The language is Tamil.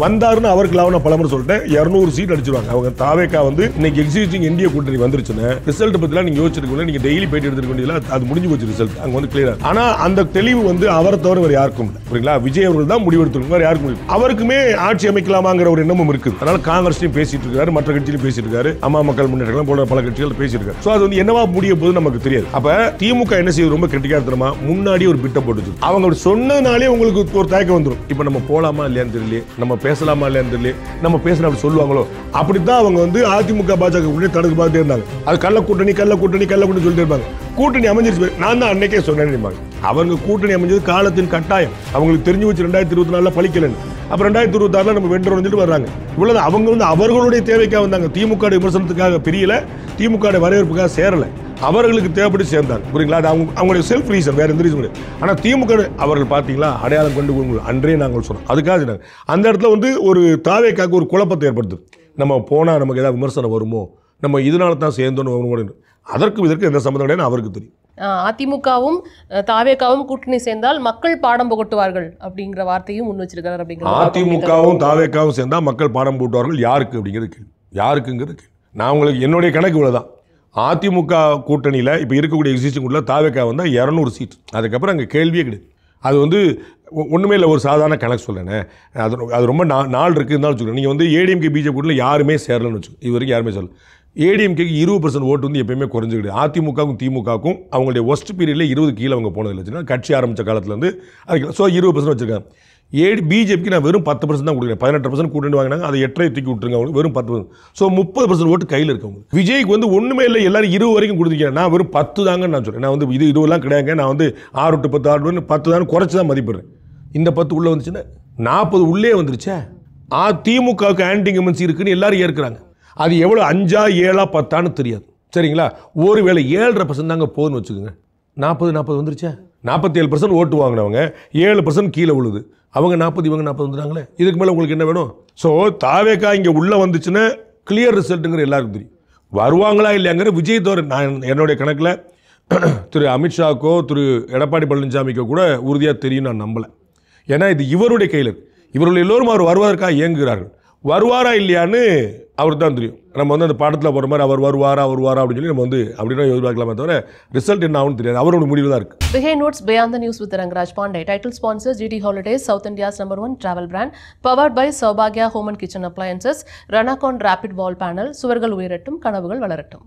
வந்தாருன்னு அவருக்கு லாபம் பலமுறை சொல்லிட்டேன் 200 சீட் அடிச்சிருவாங்க அவங்க தாவேக்கா வந்து இன்னைக்கு எக்ஸிஸ்டிங் இந்திய கூட்டணி வந்துருச்சுன்னு ரிசல்ட் பத்திலாம் நீங்க யோசிச்சிருக்கீங்க நீங்க டெய்லி பேட்டி எடுத்துக்க வேண்டியதுல அது முடிஞ்சு போச்சு ரிசல்ட் அங்க வந்து கிளியரா ஆனா அந்த தெளிவு வந்து அவரை தவிர வேற யாருக்கும் இல்லை புரியுங்களா விஜய் அவர்கள் தான் முடிவெடுத்துருங்க வேற யாருக்கும் முடியும் அவருக்குமே ஆட்சி அமைக்கலாமாங்கிற ஒரு எண்ணமும் இருக்குது அதனால காங்கிரஸ்லயும் பேசிட்டு இருக்காரு மற்ற கட்சியிலும் பேசிட்டு இருக்காரு அம்மா மக்கள் முன்னேற்றம் போல பல கட்சிகள் பேசிட்டு இருக்காரு சோ அது வந்து என்னவா முடிய போது நமக்கு தெரியாது அப்ப திமுக என்ன செய்யுது ரொம்ப கிரிட்டிக்கா தரமா முன்னாடி ஒரு பிட்ட போட்டுச்சு அவங்க சொன்னதுனாலே உங்களுக்கு ஒரு தயக்கம் வந்துடும் இப்ப நம்ம போலாமா இல்லையான்னு தெரியல நம்ம பேசலாமா இல்லையான்னு தெரியல நம்ம பேசினா அப்படி சொல்லுவாங்களோ அப்படித்தான் அவங்க வந்து அதிமுக பாஜக கூட தடுக்க பார்த்துட்டே இருந்தாங்க அது கள்ள கூட்டணி சொல்லிட்டு இருப்பாங்க கூட்டணி அமைஞ்சிருச்சு நான் தான் அன்னைக்கே சொன்னேன் அவங்க கூட்டணி அமைஞ்சது காலத்தின் கட்டாயம் அவங்களுக்கு தெரிஞ்சு வச்சு 2024 பழிக்கலன்னு அப்ப 2026 நம்ம வென்றோம் சொல்லிட்டு வர்றாங்க இவ்வளவு அவங்க வந்து அவர்களுடைய தேவைக்காக வந்தாங்க திமுக விமர்சனத்துக்காக பிரியல திமுக வரவேற்புக்காக சேரல அவர்களுக்கு தேவைப்பட்டு சேர்ந்தாங்க புரியுங்களா அது அவங்களுடைய செல்ஃப் ரீசன் வேற எந்த ரீசன் கிடையாது ஆனா திமுக அவர்கள் பாத்தீங்களா அடையாளம் கொண்டு அன்றே நாங்கள் சொன்னோம் அதுக்காக அந்த இடத்துல வந்து ஒரு தாவேக்காக ஒரு குழப்பத்தை ஏற்படுத்துது நம்ம போனா நமக்கு ஏதாவது விமர்சனம் வருமோ நம்ம இதனால தான் சேர்ந்தோன்னு அதற்கு இதற்கு எந்த சம்பந்தம் கிடையாது அவருக்கு தெரியும் அதிமுகவும் தாவேக்காவும் கூட்டணி சேர்ந்தால் மக்கள் பாடம் புகட்டுவார்கள் அப்படிங்கிற வார்த்தையும் முன் வச்சிருக்காரு அப்படிங்கிற அதிமுகவும் தாவேக்காவும் சேர்ந்தா மக்கள் பாடம் போட்டுவார்கள் யாருக்கு அப்படிங்கிறது கேள்வி யாருக்குங்கிறது கேள்வி நான் உங்களுக்கு என்னுடைய கணக்கு இவ்வளவுதான் அதிமுக கூட்டணியில் இப்போ இருக்கக்கூடிய எக்ஸிஸ்டிங் கூட்டணியில் தாவேக்கா வந்தால் 200 சீட் அதுக்கப்புறம் அங்கே கேள்வியே கிடையாது அது வந்து ஒன்றுமே இல்லை ஒரு சாதாரண கணக்கு சொல்லேனே அது ரொம்ப நாள் இருக்குதுன்னு வச்சுக்கோங்க நீங்கள் வந்து ஏடிஎம்கே பிஜேபி கூட்டணியில் யாருமே சேரலன்னு வச்சுக்கோங்க இது வரைக்கும் யாருமே சொல்லல ஏடிஎம்கேக்கு 20% ஓட்டு வந்து எப்பயுமே குறைஞ்சிக்கிது அதிமுகவும் திமுகவும் அவங்களுடைய ஒஸ்ட் பீரியடில் 20 கீழே அவங்க போனதில்லை வச்சுன்னா கட்சி ஆரம்பித்த காலத்துலேருந்து அதுக்கு ஸோ 20% வச்சுருக்காங்க பிஜேபிக்கு நான் வெறும் 10% தான் கொடுக்குறேன் 18% கூட்டணி வாங்கினாங்க அதை 8 தூக்கி விட்டுருங்க அவங்களுக்கு வெறும் 10% ஸோ 30% ஓட்டு கையில் இருக்கவங்க விஜய்க்கு வந்து ஒன்றுமே இல்லை எல்லாரும் 20 வரைக்கும் கொடுத்துருக்கேன் நான் வெறும் 10 தாங்கன்னு நான் சொல்கிறேன் நான் வந்து இதுவெல்லாம் கிடையாங்க நான் வந்து 6 to 10 10 தான் குறைச்சி தான் மதிப்பிடுறேன் இந்த 10 உள்ளே வந்துச்சுன்னா 40 உள்ளே வந்துருச்சே திமுகவுக்கு ஆன்டி இன்கம்பன்சி இருக்குன்னு எல்லாரும் ஏற்கிறாங்க அது எவ்வளோ 5 7 10 தெரியாது சரிங்களா ஒருவேளை 7.5% தாங்க போதுன்னு வச்சுக்கோங்க 40 வந்துருச்சே 47% ஓட்டு வாங்கினவங்க 7% கீழே விழுது அவங்க 40 இவங்க 40 வந்துட்டாங்களே இதுக்கு மேலே உங்களுக்கு என்ன வேணும் ஸோ தாவேக்கா இங்கே உள்ளே வந்துச்சுன்னா கிளியர் ரிசல்ட்டுங்கிற எல்லாருக்கும் தெரியும் வருவாங்களா இல்லையாங்கிற விஜய் தவிர நான் என்னுடைய கணக்கில் திரு அமித்ஷாக்கோ திரு எடப்பாடி பழனிசாமிக்கோ கூட உறுதியாக தெரியும் நான் நம்பலை ஏன்னா இது இவருடைய கையில் இவர்கள் எல்லோரும் அவர் வருவதற்காக இயங்குகிறார்கள் வருவாரா இல்லையான்னு அவருக்கு தான் தெரியும் நம்ம வந்து அந்த பாடத்தில் போகிற மாதிரி அவர் வருவாரா அப்படின்னு சொல்லி நம்ம வந்து அப்படின்னா எதிர்பார்க்கலாமே தவிர ரிசல்ட் என்ன ஆகும்னு தெரியாது அவரோட முடிவு தான் இருக்கு. Behind Notes Beyond the News with Rangaraaj Pandey. Title sponsor GT Holidays, South India's #1 travel brand. Powered by Saubhagya Home and Kitchen Appliances. Ranacon Rapid Wall Panel. சுவர்கள் உயரட்டும் கனவுகள் வளரட்டும்.